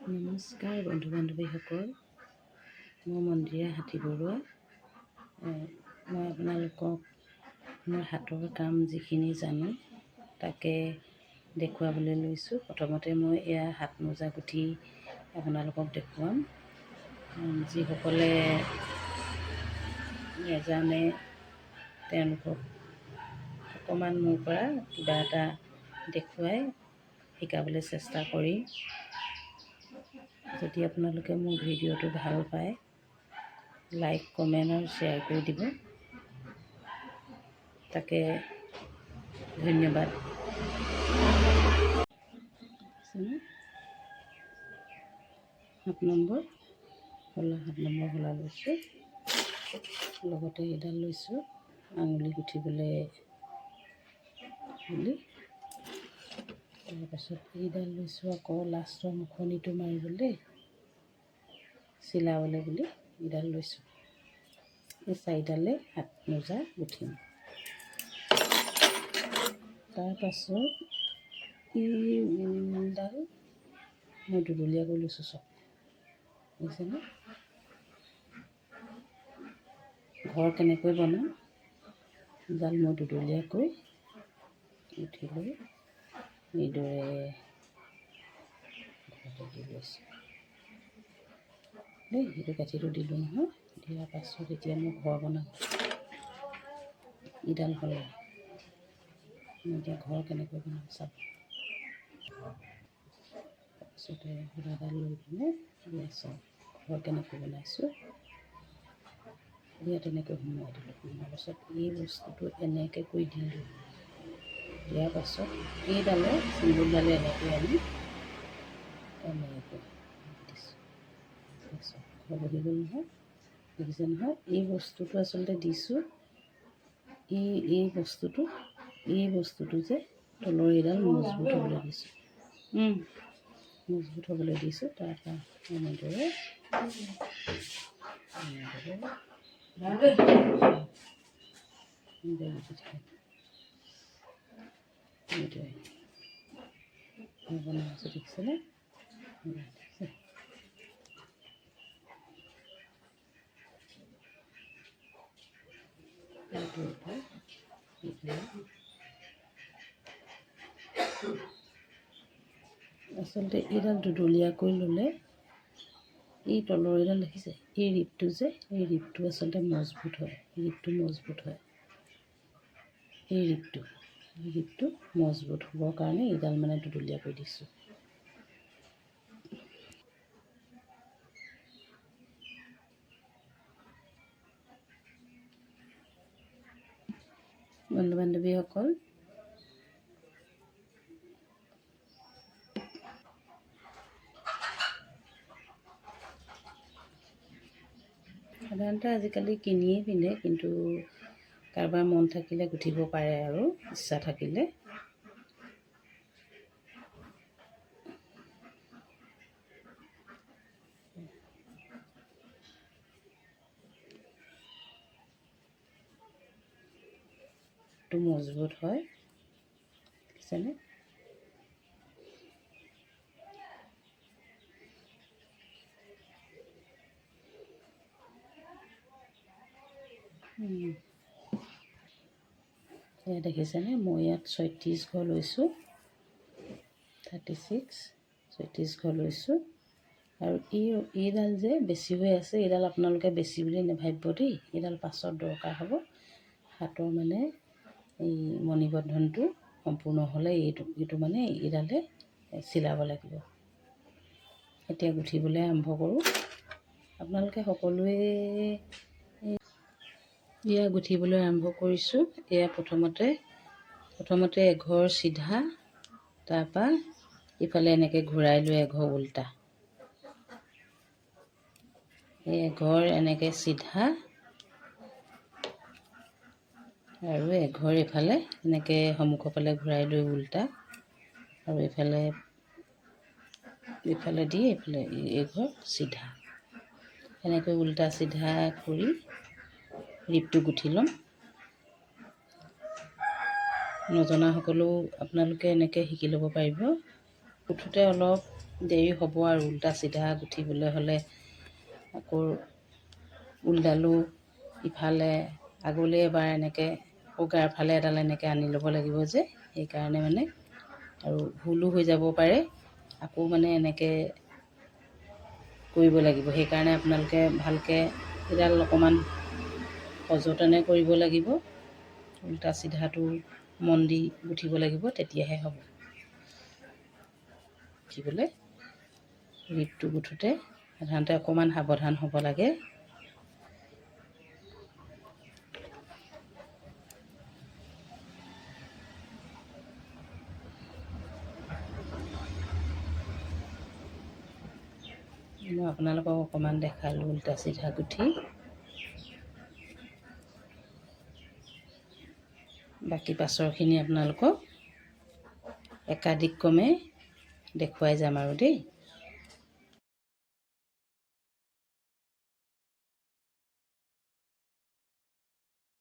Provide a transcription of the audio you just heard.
নমস্কাৰ বন্ধু বান্ধৱীসকল, মই মন্দিৰা হাতী বৰুৱা। মই আপোনালোকক মোৰ হাতৰ কাম যিখিনি জানো তাকে দেখুৱাবলৈ লৈছোঁ। প্ৰথমতে মই এয়া হাত মোজা গুঠি আপোনালোকক দেখুৱাম। যিসকলে নেজানে তেওঁলোকক অকণমান মোৰ পৰা কিবা এটা দেখুৱাই শিকাবলৈ চেষ্টা কৰিম। যদি আপোনালোকে মোৰ ভিডিঅ'টো ভাল পায়, লাইক কমেণ্ট আৰু শ্বেয়াৰ কৰি দিব, তাকে ধন্যবাদ। সাত নম্বৰ শলা লৈছোঁ, লগতে এইডাল লৈছোঁ আঙুলি গুঠিবলৈ বুলি। তাৰপাছত এইডাল লৈছোঁ আকৌ লাষ্টৰ মুখনিটো মাৰিবলৈ চিলাবলৈ বুলি এইডাল লৈছোঁ। এই চাৰিডালে হাত মোজা গুঠিম। তাৰপাছত এইডাল মই দুডলীয়াকৈ লৈছোঁ, চব বুজিছেনে? ঘৰ কেনেকৈ বনাম এডাল মই দুডলীয়াকৈ গুঠি লৈ এইদৰে দি লৈছোঁ দেই। সেইটো কাঠিটো দিলোঁ নহয়, দিয়াৰ পাছত এতিয়া মই ঘৰ বনাম। ইডাল হ'লে মই এতিয়া ঘৰ কেনেকৈ বনাম চাব। তাৰপিছতে সূতাডাল লৈ পিনে চাওঁ ঘৰ কেনেকৈ বনাইছোঁ। ইয়াত এনেকৈ সোমোৱাই দিলোঁ। সোমোৱাৰ পাছত এই বস্তুটো এনেকৈ কৰি দিলোঁ। দিয়াৰ পাছত এইডালে চিম্বলডালে এনেকৈ আনি এনেকৈ দিছোঁ। ঘৰ বহি গ'ল নহয়, দেখিছে নহয়? এই বস্তুটো আচলতে দিছোঁ, এই বস্তুটো যে তলৰ এইডাল মজবুত হ'বলৈ দিছোঁ, মজবুত হ'বলৈ দিছোঁ। তাৰপৰা এনেদৰে বনাইছোঁ, দেখিছেনে? আচলতে এইডাল দুডলীয়াকৈ ল'লে এই তলৰ এইডাল দেখিছে, এই ৰিপটো যে এই ৰিপটো আচলতে মজবুত হয়। ৰিপটো মজবুত হয়। এই ৰিপটো মজবুত হ'বৰ কাৰণে এইডাল মানে দুডলীয়াকৈ দিছোঁ। বন্ধু বান্ধৱীসকল, সাধাৰণতে আজিকালি কিনিয়ে পিন্ধে, কিন্তু কাৰোবাৰ মন থাকিলে গুঠিব পাৰে আৰু ইচ্ছা থাকিলে। টো মজবুত হয়, দেখিছেনে? এয়া দেখিছেনে? মই ইয়াত 36 ঘৰ লৈছোঁ, 36 36 ঘৰ লৈছোঁ। আৰু এইডাল যে বেছি হৈ আছে, এইডাল আপোনালোকে বেছি বুলি নাভাবিব দেই। এইডাল পাছত দৰকাৰ হ'ব। হাতৰ মানে এই মণিবন্ধনটো সম্পূৰ্ণ হ'লে এইটো মানে এইডালে চিলাব লাগিব। এতিয়া গুঠিবলৈ আৰম্ভ কৰোঁ। আপোনালোকে সকলোৱে এয়া গুঠিবলৈ আৰম্ভ কৰিছোঁ। এয়া প্ৰথমতে এঘৰ চিধা, তাৰপৰা ইফালে এনেকৈ ঘূৰাই লৈ এঘৰ উল্টা, এই এঘৰ এনেকৈ চিধা আৰু এঘৰ এইফালে এনেকৈ সন্মুখৰ ফালে ঘূৰাই লৈ উল্টা, আৰু এইফালে দি এইফালে এঘৰ চিধা, এনেকৈ উল্টা চিধা কৰি ৰিপটো গুঠি ল'ম। নজনাসকলেও আপোনালোকে এনেকৈ শিকি ল'ব পাৰিব। গুঠোঁতে অলপ দেৰি হ'ব আৰু উল্টা চিধা গুঠিবলৈ হ'লে আকৌ ঊলডালো ইফালে আগলৈ এবাৰ এনেকৈ গাৰ ফালে এডাল এনেকৈ আনি ল'ব লাগিব যে সেইকাৰণে মানে আৰু ভুলো হৈ যাব পাৰে আকৌ মানে এনেকৈ কৰিব লাগিব সেইকাৰণে আপোনালোকে ভালকৈ এডাল অকণমান সযতনে কৰিব লাগিব উল্টা চিধাটো মন দি গুঠিব লাগিব তেতিয়াহে হ'ব গুঠিবলৈ ৰিপটো গুঠোঁতে সাধাৰণতে অকণমান সাৱধান হ'ব লাগে মই আপোনালোকক অকণমান দেখালোঁ উল্টা চিধা গুঠি বাকী পাছৰখিনি আপোনালোকক একাদিক্ৰমে দেখুৱাই যাম আৰু দেই